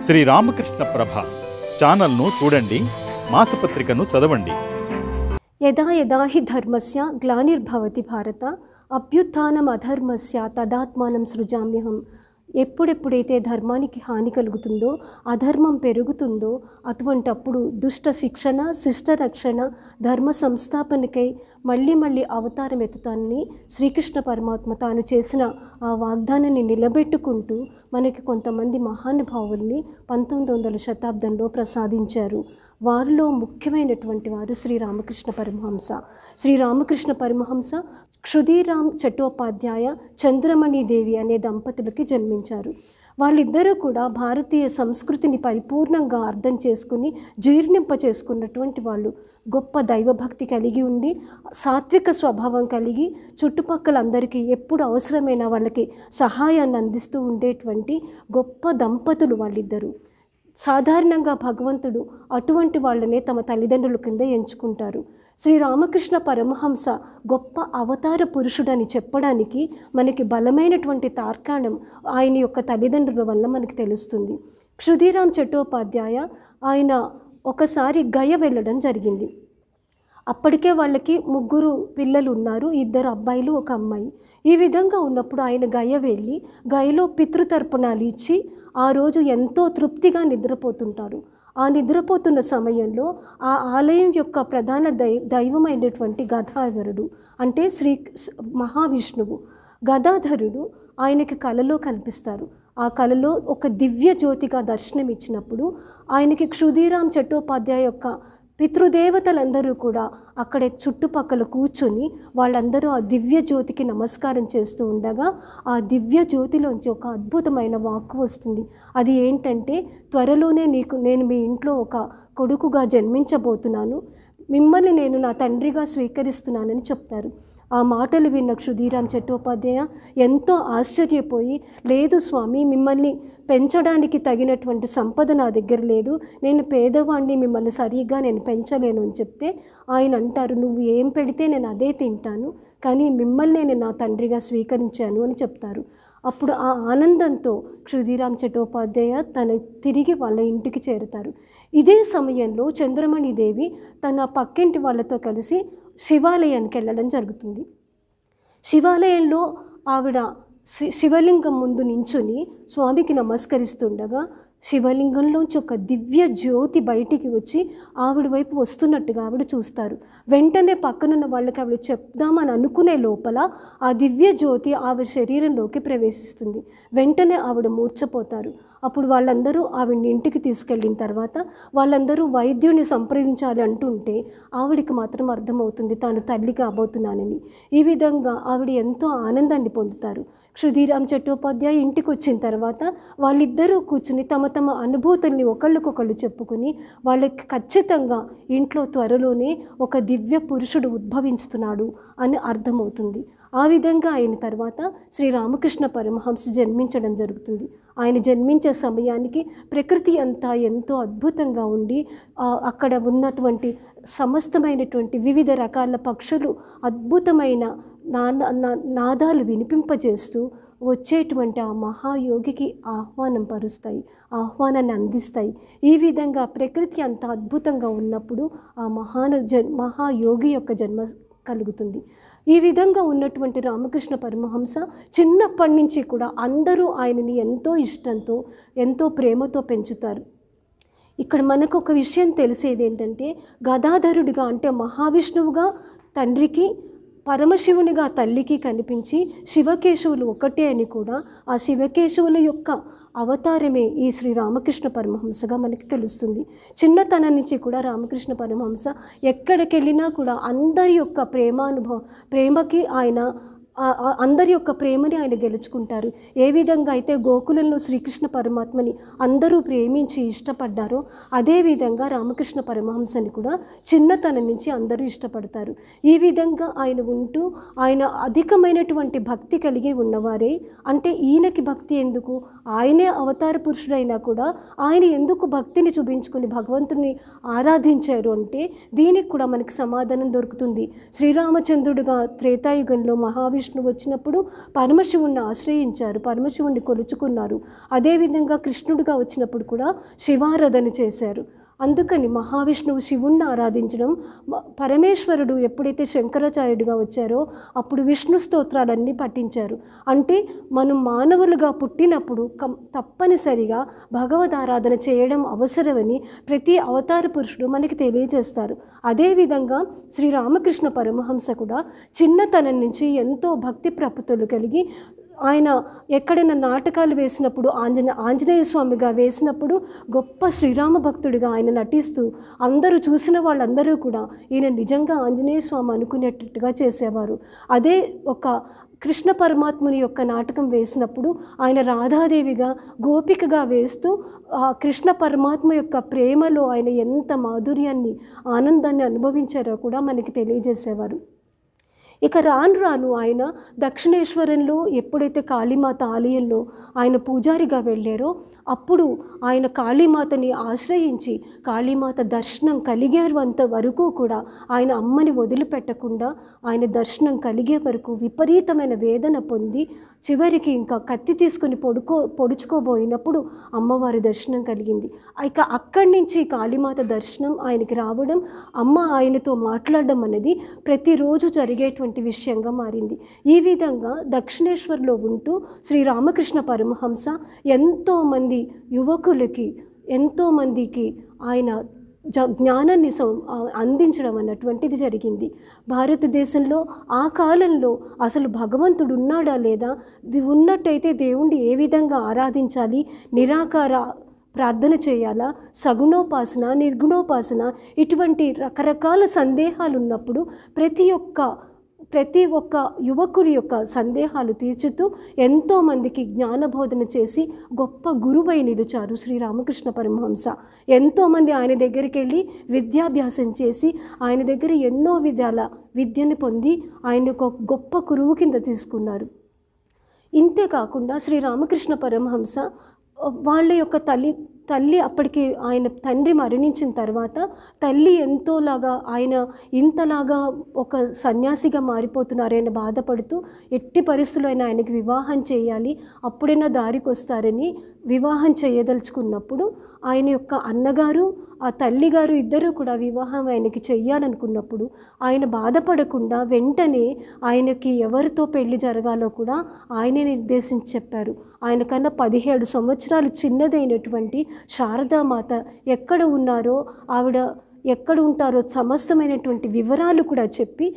శ్రీ రామకృష్ణ ప్రభ ఛానల్ను చూడండి, మాసపత్రికను చదవండి. యదా యదా హి ధర్మస్య గ్లానిర్భవతి భారత అభ్యుత్థానం అధర్మస్య తదాత్మానం సృజామ్యహం. ఎప్పుడెప్పుడైతే ధర్మానికి హాని కలుగుతుందో, అధర్మం పెరుగుతుందో, అటువంటప్పుడు దుష్ట శిక్షణ, శిష్ట రక్షణ, ధర్మ సంస్థాపనకై మళ్ళీ మళ్ళీ అవతారం ఎత్తుతానని శ్రీకృష్ణ పరమాత్మ తాను చేసిన ఆ వాగ్దానాన్ని నిలబెట్టుకుంటూ మనకి కొంతమంది మహానుభావుల్ని 1900వ శతాబ్దంలో ప్రసాదించారు. వారిలో ముఖ్యమైనటువంటి వారు శ్రీరామకృష్ణ పరమహంస. శ్రీరామకృష్ణ పరమహంస క్షుదీరామ్ చట్టోపాధ్యాయ, చంద్రమణి దేవి అనే దంపతులకి జన్మించారు. వాళ్ళిద్దరూ కూడా భారతీయ సంస్కృతిని పరిపూర్ణంగా అర్థం చేసుకుని జీర్ణింప చేసుకున్నటువంటి వాళ్ళు. గొప్ప దైవభక్తి కలిగి ఉండి, సాత్విక స్వభావం కలిగి, చుట్టుపక్కలందరికీ ఎప్పుడు అవసరమైన వాళ్ళకి సహాయాన్ని అందిస్తూ ఉండేటువంటి గొప్ప దంపతులు వాళ్ళిద్దరూ. సాధారణంగా భగవంతుడు అటువంటి వాళ్ళనే తమ తల్లిదండ్రుల కింద ఎంచుకుంటారు. శ్రీరామకృష్ణ పరమహంస గొప్ప అవతార పురుషుడని చెప్పడానికి మనకి బలమైనటువంటి తార్కాణం ఆయన యొక్క తల్లిదండ్రుల వల్ల మనకి తెలుస్తుంది. క్షుదీరామ్ చట్టోపాధ్యాయ ఆయన ఒకసారి గయ వెళ్ళడం జరిగింది. అప్పటికే వాళ్ళకి 3 పిల్లలు ఉన్నారు, 2 అబ్బాయిలు 1 అమ్మాయి. ఈ విధంగా ఉన్నప్పుడు ఆయన గయ వెళ్ళి గయలో పితృతర్పణాలు ఇచ్చి ఆ రోజు ఎంతో తృప్తిగా నిద్రపోతుంటారు. ఆ నిద్రపోతున్న సమయంలో ఆ ఆలయం యొక్క ప్రధాన దైవమైనటువంటి గదాధరుడు, అంటే మహావిష్ణువు గదాధరుడు ఆయనకి కలలో కనిపిస్తారు. ఆ కలలో ఒక దివ్య జ్యోతిగా దర్శనం ఇచ్చినప్పుడు ఆయనకి క్షుదీరామ్ చట్టోపాధ్యాయ యొక్క పితృదేవతలందరూ కూడా అక్కడే చుట్టుపక్కల కూర్చొని వాళ్ళందరూ ఆ దివ్య జ్యోతికి నమస్కారం చేస్తూ ఉండగా ఆ దివ్య జ్యోతిలోంచి ఒక అద్భుతమైన వాక్కు వస్తుంది. అది ఏంటంటే, త్వరలోనే నేను మీ ఇంట్లో ఒక కొడుకుగా జన్మించబోతున్నాను, మిమ్మల్ని నేను నా తండ్రిగా స్వీకరిస్తున్నానని చెప్తారు. ఆ మాటలు విన్న క్షుదీరామ్ చట్టోపాధ్యాయ ఎంతో ఆశ్చర్యపోయి, లేదు స్వామి, మిమ్మల్ని పెంచడానికి తగినటువంటి సంపద నా దగ్గర లేదు, నేను పేదవాడిని, మిమ్మల్ని సరిగ్గా నేను పెంచలేను అని చెప్తే ఆయన అంటారు, నువ్వు ఏం పెడితే నేను అదే తింటాను, కానీ మిమ్మల్ని నేను నా తండ్రిగా స్వీకరించాను అని చెప్తారు. అప్పుడు ఆ ఆనందంతో క్షుదీరామ్ చట్టోపాధ్యాయ తిరిగి వాళ్ళ ఇంటికి చేరుతారు. ఇదే సమయంలో చంద్రమణి దేవి తన పక్కింటి వాళ్ళతో కలిసి శివాలయానికి వెళ్ళడం జరుగుతుంది. శివాలయంలో ఆవిడ శివలింగం ముందు నించుని స్వామికి నమస్కరిస్తుండగా శివలింగంలోంచి ఒక దివ్య జ్యోతి బయటికి వచ్చి ఆవిడ వైపు వస్తున్నట్టుగా ఆవిడ చూస్తారు. వెంటనే పక్కనున్న వాళ్ళకి ఆవిడ చెప్దామని అనుకునే లోపల ఆ దివ్య జ్యోతి ఆవిడ శరీరంలోకి ప్రవేశిస్తుంది. వెంటనే ఆవిడ మూర్ఛపోతారు. అప్పుడు వాళ్ళందరూ ఆవిడని ఇంటికి తీసుకెళ్ళిన తర్వాత వాళ్ళందరూ వైద్యుని సంప్రదించాలి అంటుంటే ఆవిడికి మాత్రం అర్థమవుతుంది తాను తల్లి కాబోతున్నానని. ఈ విధంగా ఆవిడ ఎంతో ఆనందాన్ని పొందుతారు. క్షుదీరామ్ చట్టోపాధ్యాయ ఇంటికి వచ్చిన తర్వాత వాళ్ళిద్దరూ కూర్చుని తమ అనుభూతుల్ని ఒకళ్ళకొకళ్ళు చెప్పుకుని వాళ్ళకి ఖచ్చితంగా ఇంట్లో త్వరలోనే ఒక దివ్య పురుషుడు ఉద్భవించుతున్నాడు అని అర్థమవుతుంది. ఆ విధంగా అయిన తర్వాత శ్రీరామకృష్ణ పరమహంస జన్మించడం జరుగుతుంది. ఆయన జన్మించే సమయానికి ప్రకృతి అంతా ఎంతో అద్భుతంగా ఉండి అక్కడ ఉన్నటువంటి సమస్తమైనటువంటి వివిధ రకాల పక్షులు అద్భుతమైన నాదాలు వినిపింపజేస్తూ వచ్చేటువంటి ఆ మహాయోగికి ఆహ్వానాన్ని అందిస్తాయి. ఈ విధంగా ప్రకృతి అంత అద్భుతంగా ఉన్నప్పుడు ఆ మహాయోగి యొక్క జన్మ కలుగుతుంది. ఈ విధంగా ఉన్నటువంటి రామకృష్ణ పరమహంస చిన్నప్పటి నుంచి కూడా అందరూ ఆయనని ఎంతో ఇష్టంతో, ఎంతో ప్రేమతో పెంచుతారు. ఇక్కడ మనకు ఒక విషయం తెలిసేది ఏంటంటే, గదాధరుడిగా అంటే మహావిష్ణువుగా తండ్రికి, పరమశివునిగా తల్లికి కనిపించి శివకేశవులు ఒకటే అని కూడా ఆ శివకేశవుల యొక్క అవతారమే ఈ శ్రీ రామకృష్ణ పరమహంసగా మనకి తెలుస్తుంది. చిన్నతనం నుంచి కూడా రామకృష్ణ పరమహంస ఎక్కడికి వెళ్ళినా కూడా అందరి యొక్క ప్రేమకి ఆయన అందరి యొక్క ప్రేమని ఆయన గెలుచుకుంటారు. ఏ విధంగా అయితే గోకులంలో శ్రీకృష్ణ పరమాత్మని అందరూ ప్రేమించి ఇష్టపడ్డారో అదేవిధంగా రామకృష్ణ పరమహంసని కూడా చిన్నతనం నుంచి అందరూ ఇష్టపడతారు. ఈ విధంగా ఆయన ఉంటూ ఆయన అధికమైనటువంటి భక్తి కలిగి ఉన్నవారే. అంటే ఈయనకి భక్తి ఎందుకు, ఆయనే అవతార పురుషుడైనా కూడా ఆయన ఎందుకు భక్తిని చూపించుకుని భగవంతుని ఆరాధించారు అంటే దీనికి కూడా మనకి సమాధానం దొరుకుతుంది. శ్రీరామచంద్రుడిగా త్రేతాయుగంలో మహావిష్ణువు వచ్చినప్పుడు పరమశివుణ్ణి ఆశ్రయించారు, పరమశివుణ్ణి కొలుచుకున్నారు. అదేవిధంగా కృష్ణుడిగా వచ్చినప్పుడు కూడా శివారాధన చేశారు. అందుకని మహావిష్ణువు శివుణ్ణి ఆరాధించడం, పరమేశ్వరుడు ఎప్పుడైతే శంకరాచార్యుడిగా వచ్చారో అప్పుడు విష్ణు స్తోత్రాలన్నీ పఠించారు. అంటే మనం మానవులుగా పుట్టినప్పుడు తప్పనిసరిగా భగవద్ ఆరాధన చేయడం అవసరమని ప్రతి అవతార పురుషుడు మనకి తెలియజేస్తారు. అదేవిధంగా శ్రీరామకృష్ణ పరమహంస కూడా చిన్నతనం నుంచి ఎంతో భక్తి ప్రపత్తులు కలిగి ఆయన ఎక్కడైనా నాటకాలు వేసినప్పుడు ఆంజనేయ స్వామిగా వేసినప్పుడు గొప్ప శ్రీరామ భక్తుడిగా ఆయన నటిస్తూ అందరూ చూసిన వాళ్ళందరూ కూడా ఈయన నిజంగా ఆంజనేయ స్వామి అనుకునేటట్టుగా చేసేవారు. అదే ఒక కృష్ణ పరమాత్ముని యొక్క నాటకం వేసినప్పుడు ఆయన రాధాదేవిగా గోపికగా వేస్తూ ఆ కృష్ణ పరమాత్మ యొక్క ప్రేమలో ఆయన ఎంత మాధుర్యాన్ని ఆనందాన్ని అనుభవించారో కూడా మనకి తెలియజేసేవారు. ఇక రాను రాను ఆయన దక్షిణేశ్వరంలో ఎప్పుడైతే కాళీమాత ఆలయంలో ఆయన పూజారిగా వెళ్ళారో అప్పుడు ఆయన కాళీమాతని ఆశ్రయించి కాళీమాత దర్శనం కలిగేంత వరకు కూడా ఆయన అమ్మని వదిలిపెట్టకుండా ఆయన దర్శనం కలిగే వరకు విపరీతమైన వేదన పొంది చివరికి ఇంకా కత్తి తీసుకుని పొడుచుకోబోయినప్పుడు అమ్మవారి దర్శనం కలిగింది. ఇక అక్కడి నుంచి కాళీమాత దర్శనం ఆయనకి రావడం, అమ్మ ఆయనతో మాట్లాడడం అనేది ప్రతిరోజు జరిగేటువంటి విషయంగా మారింది. ఈ విధంగా దక్షిణేశ్వర్లో ఉంటూ శ్రీరామకృష్ణ పరమహంస ఎంతోమంది యువకులకి ఎంతోమందికి ఆయన జ్ఞానాన్ని అందించడం అన్నటువంటిది జరిగింది. భారతదేశంలో ఆ కాలంలో అసలు భగవంతుడు ఉన్నాడా లేదా, ఉన్నట్టయితే దేవుణ్ణి ఏ విధంగా ఆరాధించాలి, నిరాకార ప్రార్థన చేయాలా, సగుణోపాసన నిర్గుణోపాసన, ఇటువంటి రకరకాల సందేహాలు ఉన్నప్పుడు ప్రతి ఒక్క యువకుడి యొక్క సందేహాలు తీర్చుతూ ఎంతోమందికి జ్ఞానబోధన చేసి గొప్ప గురువై నిలిచారు శ్రీరామకృష్ణ పరమహంస. ఎంతోమంది ఆయన దగ్గరికి వెళ్ళి విద్యాభ్యాసం చేసి ఆయన దగ్గర ఎన్నో విధాల విద్యను పొంది ఆయన ఒక గొప్ప గురువు కింద తీసుకున్నారు. ఇంతేకాకుండా శ్రీరామకృష్ణ పరమహంస వాళ్ళ యొక్క తల్లి అప్పటికి ఆయన తండ్రి మరణించిన తర్వాత తల్లి ఎంతోలాగా ఆయన ఇంతలాగా ఒక సన్యాసిగా మారిపోతున్నారని బాధపడుతూ ఎట్టి పరిస్థితుల్లో ఆయనకి వివాహం చేయాలి, అప్పుడైనా దారికి వస్తారని వివాహం చేయదలుచుకున్నప్పుడు ఆయన యొక్క అన్నగారు ఆ తల్లిగారు ఇద్దరూ కూడా వివాహం ఆయనకి చెయ్యాలనుకున్నప్పుడు ఆయన బాధపడకుండా వెంటనే ఆయనకి ఎవరితో పెళ్లి జరగాలో కూడా ఆయనే నిర్దేశించి చెప్పారు. ఆయనకన్నా 17 సంవత్సరాలు చిన్నదైనటువంటి శారదామాత ఎక్కడ ఉన్నారో, ఆవిడ ఎక్కడ ఉంటారో సమస్తమైనటువంటి వివరాలు కూడా చెప్పి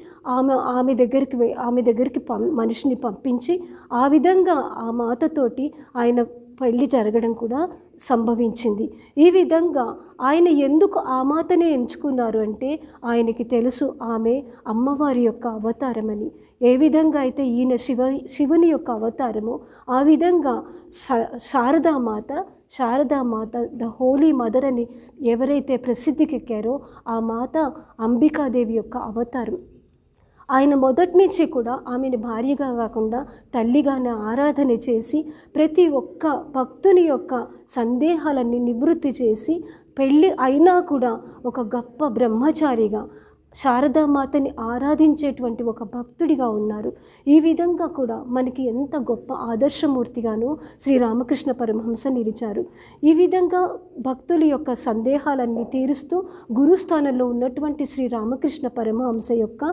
ఆమె దగ్గరికి మనిషిని పంపించి ఆ విధంగా ఆ మాతతోటి ఆయన పెళ్లి జరగడం కూడా సంభవించింది. ఈ విధంగా ఆయన ఎందుకు ఆ మాతనే ఎంచుకున్నారు అంటే ఆయనకి తెలుసు ఆమె అమ్మవారి యొక్క అవతారమని. ఏ విధంగా అయితే ఈయన శివుని యొక్క అవతారమో ఆ విధంగా శారదామాత ద హోలీ మదర్ అని ఎవరైతే ప్రసిద్ధికెక్కారో ఆ మాత అంబికాదేవి యొక్క అవతారం. ఆయన మొదటి నుంచి కూడా ఆమెను భార్యగా కాకుండా తల్లిగానే ఆరాధన చేసి ప్రతి ఒక్క భక్తుని యొక్క సందేహాలన్నీ నివృత్తి చేసి పెళ్ళి అయినా కూడా ఒక గొప్ప బ్రహ్మచారిగా శారదామాతని ఆరాధించేటువంటి ఒక భక్తుడిగా ఉన్నారు. ఈ విధంగా కూడా మనకి ఎంత గొప్ప ఆదర్శమూర్తిగాను శ్రీరామకృష్ణ పరమహంస నిలిచారు. ఈ విధంగా భక్తుల యొక్క సందేహాలన్నీ తీరుస్తూ గురుస్థానంలో ఉన్నటువంటి శ్రీరామకృష్ణ పరమహంస యొక్క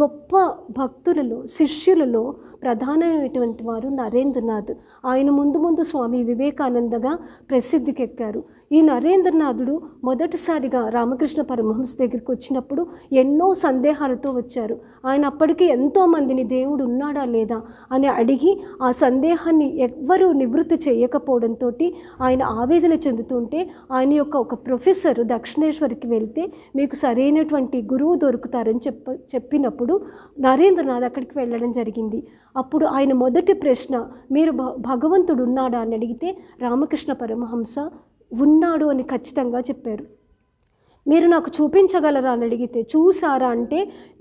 గొప్ప భక్తులలో శిష్యులలో ప్రధానమైనటువంటి వారు నరేంద్రనాథ్. ఆయన ముందు స్వామి వివేకానందగా ప్రసిద్ధికెక్కారు. ఈ నరేంద్రనాథుడు మొదటిసారిగా రామకృష్ణ పరమహంస దగ్గరికి వచ్చినప్పుడు ఎన్నో సందేహాలతో వచ్చారు. ఆయన అప్పటికి ఎంతోమందిని దేవుడు ఉన్నాడా లేదా అని అడిగి ఆ సందేహాన్ని ఎవ్వరూ నివృత్తి చేయకపోవడంతో ఆయన ఆవేదన చెందుతుంటే ఆయన యొక్క ఒక ప్రొఫెసర్ దక్షిణేశ్వరికి వెళ్తే మీకు సరైనటువంటి గురువు దొరుకుతారని చెప్పినప్పుడు నరేంద్రనాథ్ అక్కడికి వెళ్ళడం జరిగింది. అప్పుడు ఆయన మొదటి ప్రశ్న, మీరు భగవంతుడు ఉన్నాడా అని అడిగితే రామకృష్ణ పరమహంస ఉన్నాడు అని ఖచ్చితంగా చెప్పారు. మీరు నాకు చూపించగలరా అని అడిగితే, చూసారా అంటే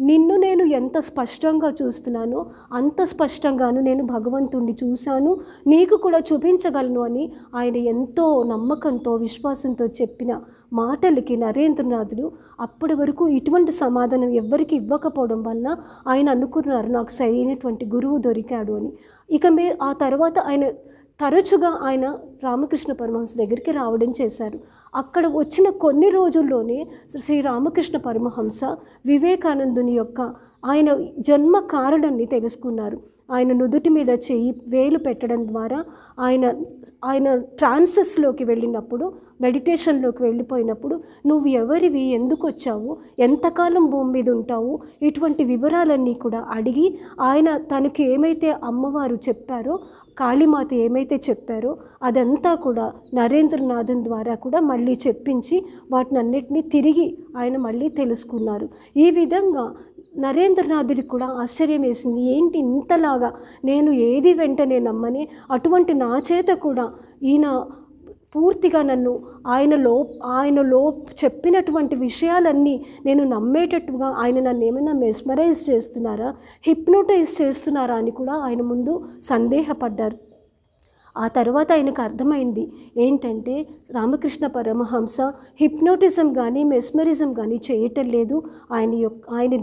నిన్ను నేను ఎంత స్పష్టంగా చూస్తున్నానో అంత స్పష్టంగాను నేను భగవంతుణ్ణి చూశాను, నీకు కూడా చూపించగలను అని ఆయన ఎంతో నమ్మకంతో విశ్వాసంతో చెప్పిన మాటలకి నరేంద్రనాథుడు అప్పటి వరకు ఇటువంటి సమాధానం ఎవ్వరికి ఇవ్వకపోవడం వల్ల ఆయన అనుకున్నారు నాకు సరైనటువంటి గురువు దొరికాడు అని. ఇక ఆ తర్వాత ఆయన తరచుగా ఆయన రామకృష్ణ పరమహంస దగ్గరికి రావడం చేశారు. అక్కడ వచ్చిన కొన్ని రోజుల్లోనే శ్రీ రామకృష్ణ పరమహంస వివేకానందుని యొక్క ఆయన జన్మ కారణాన్ని తెలుసుకున్నారు. ఆయన నుదుటి మీద వేలు పెట్టడం ద్వారా ఆయన ట్రాన్సెస్లోకి వెళ్ళినప్పుడు, మెడిటేషన్లోకి వెళ్ళిపోయినప్పుడు నువ్వు ఎవరివి, ఎందుకు వచ్చావు, ఎంతకాలం భూమి మీద ఉంటావు, ఇటువంటి వివరాలన్నీ కూడా అడిగి ఆయన తనకి ఏమైతే అమ్మవారు చెప్పారో, కాళీమాత ఏమైతే చెప్పారో అదంతా కూడా నరేంద్రనాథన్ ద్వారా కూడా మళ్ళీ చెప్పించి వాటిని అన్నిటినీ తిరిగి ఆయన మళ్ళీ తెలుసుకున్నారు. ఈ విధంగా నరేంద్రనాథుడికి కూడా ఆశ్చర్యం వేసింది, ఏంటి ఇంతలాగా నేను ఏది వెంటనే నమ్మని, అటువంటి నా చేత కూడా ఈయన పూర్తిగా నన్ను ఆయనలో చెప్పినటువంటి విషయాలన్నీ నేను నమ్మేటట్టుగా ఆయన నన్ను ఏమైనా మెస్మరైజ్ చేస్తున్నారా, హిప్నోటైజ్ చేస్తున్నారా అని కూడా ఆయన ముందు సందేహపడ్డారు. ఆ తర్వాత ఆయనకు అర్థమైంది ఏంటంటే రామకృష్ణ పరమహంస హిప్నోటిజం కానీ మెస్మరిజం కానీ చేయటం లేదు, ఆయన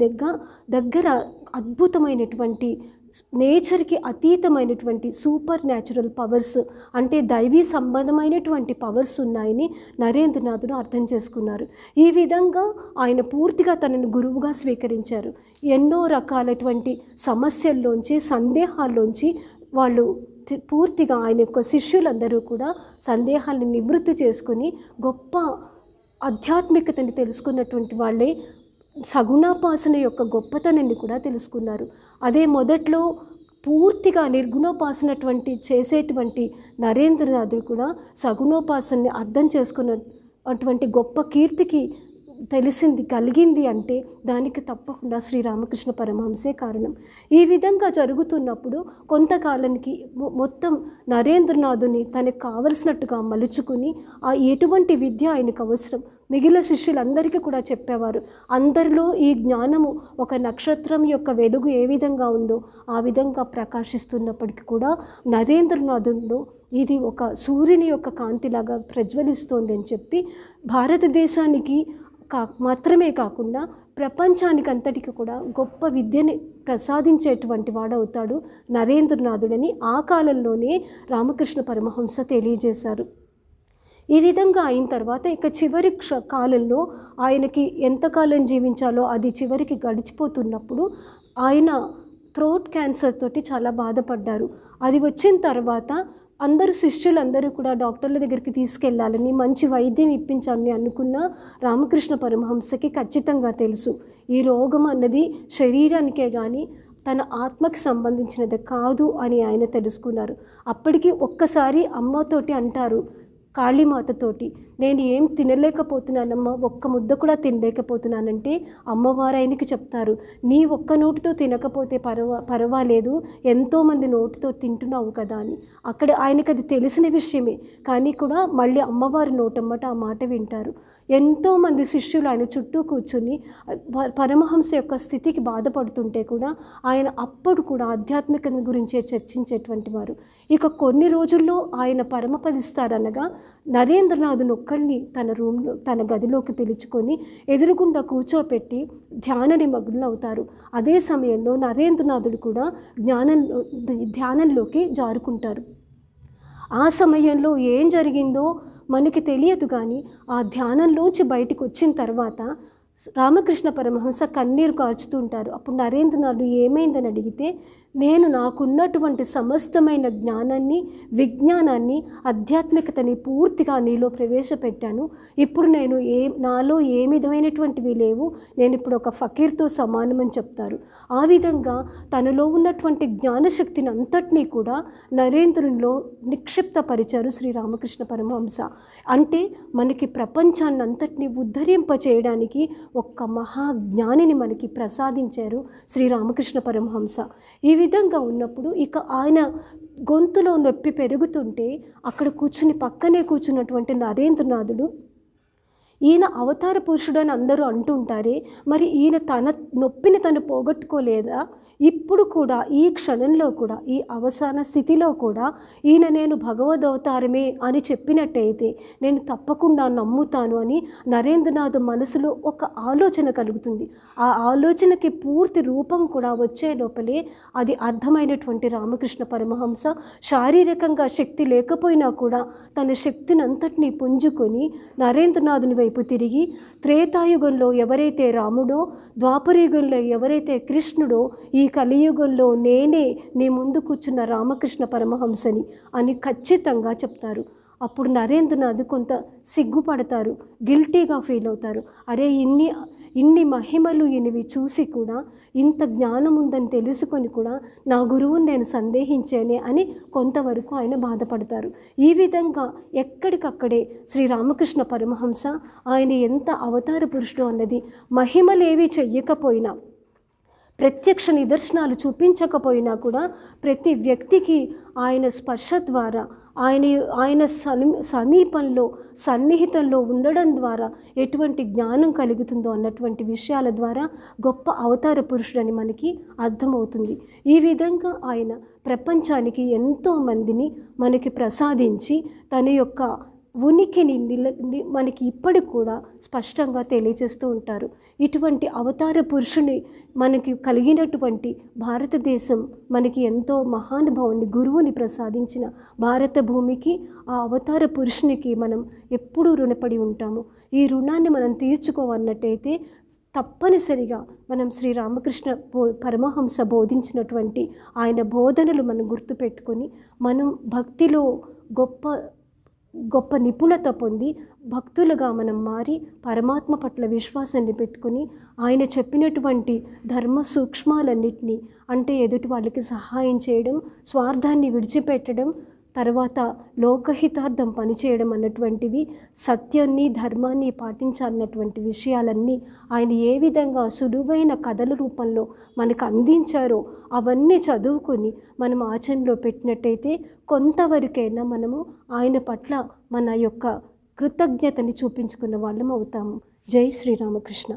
దగ్గర అద్భుతమైనటువంటి నేచర్కి అతీతమైనటువంటి సూపర్ న్యాచురల్ పవర్స్, అంటే దైవీ సంబంధమైనటువంటి పవర్స్ ఉన్నాయని నరేంద్రనాథుడు అర్థం చేసుకున్నారు. ఈ విధంగా ఆయన పూర్తిగా తనను గురువుగా స్వీకరించారు. ఎన్నో రకాలటువంటి సమస్యల్లోంచి, సందేహాల్లోంచి వాళ్ళు పూర్తిగా ఆయన యొక్క శిష్యులందరూ కూడా సందేహాలను నివృత్తి చేసుకుని గొప్ప ఆధ్యాత్మికతని తెలుసుకున్నటువంటి వాళ్ళే సగుణోపాసన యొక్క గొప్పతనాన్ని కూడా తెలుసుకున్నారు. అదే మొదట్లో పూర్తిగా నిర్గుణోపాసనటువంటి చేసేటువంటి నరేంద్రనాథుడు కూడా సగుణోపాసనని అర్థం చేసుకున్న అటువంటి గొప్ప కీర్తికి కలిగింది అంటే దానికి తప్పకుండా శ్రీరామకృష్ణ పరమహంసే కారణం. ఈ విధంగా జరుగుతున్నప్పుడు కొంతకాలానికి మొత్తం నరేంద్రనాథుని తనకు కావలసినట్టుగా మలుచుకుని ఎటువంటి విద్య ఆయనకు అవసరం మిగిలిన శిష్యులందరికీ కూడా చెప్పేవారు. అందరిలో ఈ జ్ఞానము ఒక నక్షత్రం యొక్క వెలుగు ఏ విధంగా ఉందో ఆ విధంగా ప్రకాశిస్తున్నప్పటికీ కూడా నరేంద్రనాథుల్లో ఇది ఒక సూర్యుని యొక్క కాంతిలాగా ప్రజ్వలిస్తోంది అని చెప్పి భారతదేశానికి మాత్రమే కాకుండా ప్రపంచానికి అంతటికి కూడా గొప్ప విద్యని ప్రసాదించేటువంటి వాడవుతాడు నరేంద్రనాథుడని ఆ కాలంలోనే రామకృష్ణ పరమహంస తెలియజేశారు. ఈ విధంగా అయిన తర్వాత ఇక చివరి కాలంలో ఆయనకి ఎంతకాలం జీవించాలో అది చివరికి గడిచిపోతున్నప్పుడు ఆయన థ్రోట్ క్యాన్సర్ తోటి చాలా బాధపడ్డారు. అది వచ్చిన తర్వాత అందరూ శిష్యులందరూ కూడా డాక్టర్ల దగ్గరికి తీసుకెళ్లాలని, మంచి వైద్యం ఇప్పించాలని అనుకున్న రామకృష్ణ పరమహంసకి ఖచ్చితంగా తెలుసు ఈ రోగం అన్నది శరీరానికే కానీ తన ఆత్మకి సంబంధించినది కాదు అని ఆయన తెలుసుకున్నారు. అప్పటికి ఒక్కసారి అమ్మతోటి అంటారు, కాళీమాతతోటి, నేను ఏం తినలేకపోతున్నానమ్మా, ఒక్క ముద్ద కూడా తినలేకపోతున్నానంటే అమ్మవారు ఆయనకి చెప్తారు, నీ ఒక్క నోటితో తినకపోతే పర్వాలేదు, ఎంతోమంది నోటితో తింటున్నావు కదా అని. అక్కడ ఆయనకు అది తెలిసిన విషయమే, కానీ కూడా మళ్ళీ అమ్మవారి నోటమ్మట ఆ మాట వింటారు. ఎంతోమంది శిష్యులు ఆయన చుట్టూ కూర్చొని పరమహంస యొక్క స్థితికి బాధపడుతుంటే కూడా ఆయన అప్పుడు కూడా ఆధ్యాత్మికత గురించే చర్చించేటువంటి వారు. ఇక కొన్ని రోజుల్లో ఆయన పరమపదిస్తారనగా నరేంద్రనాథుని ఒక్కడిని తన గదిలోకి పిలుచుకొని ఎదురుగుండా కూర్చోపెట్టి ధ్యాన నిమగ్నులు అవుతారు. అదే సమయంలో నరేంద్రనాథుడు కూడా ధ్యానంలోకి జారుకుంటారు. ఆ సమయంలో ఏం జరిగిందో మనకి తెలియదు, కానీ ఆ ధ్యానంలోంచి బయటకు వచ్చిన తర్వాత రామకృష్ణ పరమహంస కన్నీరు కాచుతుంటారు. అప్పుడు నరేంద్రనాథుడు ఏమైందని అడిగితే, నేను నాకున్నటువంటి సమస్తమైన జ్ఞానాన్ని, విజ్ఞానాన్ని, ఆధ్యాత్మికతని పూర్తిగా నీలో ప్రవేశపెట్టాను. ఇప్పుడు నేను నాలో ఏ విధమైనటువంటివి లేవు, నేను ఇప్పుడు ఒక ఫకీర్తో సమానమని చెప్తారు. ఆ విధంగా తనలో ఉన్నటువంటి జ్ఞానశక్తిని అంతటినీ కూడా నరేంద్రునిలో నిక్షిప్తపరిచారు శ్రీరామకృష్ణ పరమహంస. అంటే మనకి ప్రపంచాన్ని అంతటినీ ఉద్ధరింప చేయడానికి ఒక్క మహాజ్ఞానిని మనకి ప్రసాదించారు శ్రీరామకృష్ణ పరమహంస. ఈ విధంగా ఉన్నప్పుడు ఇక ఆయన గొంతులో నొప్పి పెరుగుతుంటే అక్కడ పక్కనే కూర్చున్నటువంటి నరేంద్రనాథుడు ఈయన అవతార పురుషుడు అని అందరూ అంటుంటారే, మరి ఈయన తన నొప్పిని తను పోగొట్టుకోలేదా? ఇప్పుడు కూడా ఈ క్షణంలో కూడా ఈ అవసాన స్థితిలో కూడా ఈయన నేను భగవదవతారమే అని చెప్పినట్టయితే నేను తప్పకుండా నమ్ముతాను అని నరేంద్రనాథ్ మనసులో ఒక ఆలోచన కలుగుతుంది. ఆ ఆలోచనకి పూర్తి రూపం కూడా వచ్చే లోపలే అది అర్థమైనటువంటి రామకృష్ణ పరమహంస శారీరకంగా శక్తి లేకపోయినా కూడా తన శక్తిని అంతటినీ పుంజుకొని నరేంద్రనాథుని వైపు తిరిగి త్రేతాయుగంలో ఎవరైతే రాముడో, ద్వాపరయుగంలో ఎవరైతే కృష్ణుడో, ఈ కలియుగంలో నేనే నీ ముందు కూర్చున్న రామకృష్ణ పరమహంసని అని ఖచ్చితంగా చెప్తారు. అప్పుడు నరేంద్రనాథ్ కొంత సిగ్గుపడతారు, గిల్టీగా ఫీల్ అవుతారు. అరే ఇన్ని మహిమలు ఇనివి చూసి కూడా, ఇంత జ్ఞానం ఉందని తెలుసుకొని కూడా నా గురువుని నేను సందేహించానే అని కొంతవరకు ఆయన బాధపడతారు. ఈ విధంగా ఎక్కడికక్కడే శ్రీరామకృష్ణ పరమహంస ఆయన ఎంత అవతార పురుషుడు అన్నది మహిమలేవి చెయ్యకపోయినా, ప్రత్యక్ష నిదర్శనాలు చూపించకపోయినా కూడా ప్రతి వ్యక్తికి ఆయన స్పర్శ ద్వారా ఆయన సమీపంలో సన్నిహితంలో ఉండడం ద్వారా ఎటువంటి జ్ఞానం కలుగుతుందో అన్నటువంటి విషయాల ద్వారా గొప్ప అవతార పురుషుడని మనకి అర్థమవుతుంది. ఈ విధంగా ఆయన ప్రపంచానికి ఎంతోమందిని మనకి ప్రసాదించి తన యొక్క ఉనికిని మనకి ఇప్పటికి కూడా స్పష్టంగా తెలియజేస్తూ ఉంటారు. ఇటువంటి అవతార పురుషుని మనకి కలిగినటువంటి భారతదేశం మనకి ఎంతో మహానుభావుని గురువుని ప్రసాదించిన భారత భూమికి, ఆ అవతార పురుషునికి మనం ఎప్పుడూ రుణపడి ఉంటాము. ఈ రుణాన్ని మనం తీర్చుకోవన్నట్టయితే తప్పనిసరిగా మనం శ్రీరామకృష్ణ పరమహంస బోధించినటువంటి ఆయన బోధనలు మనం గుర్తుపెట్టుకొని మనం భక్తిలో గొప్ప నిపుణత పొంది భక్తులుగా మనం మారి పరమాత్మ పట్ల విశ్వాసాన్ని పెట్టుకొని ఆయన చెప్పినటువంటి ధర్మ సూక్ష్మాలన్నింటినీ, అంటే ఎదుటి వాళ్ళకి సహాయం చేయడం, స్వార్థాన్ని విడిచిపెట్టడం, తర్వాత లోకహితార్థం పనిచేయడం అన్నటువంటివి, సత్యాన్ని ధర్మాన్ని పాటించాలన్నటువంటి విషయాలన్నీ ఆయన ఏ విధంగా సులువైన కథల రూపంలో మనకు అందించారో అవన్నీ చదువుకొని మనం ఆచరణలో పెట్టినట్టయితే కొంతవరకైనా మనము ఆయన పట్ల మన యొక్క కృతజ్ఞతని చూపించుకున్న వాళ్ళం అవుతాము. జై శ్రీరామకృష్ణ.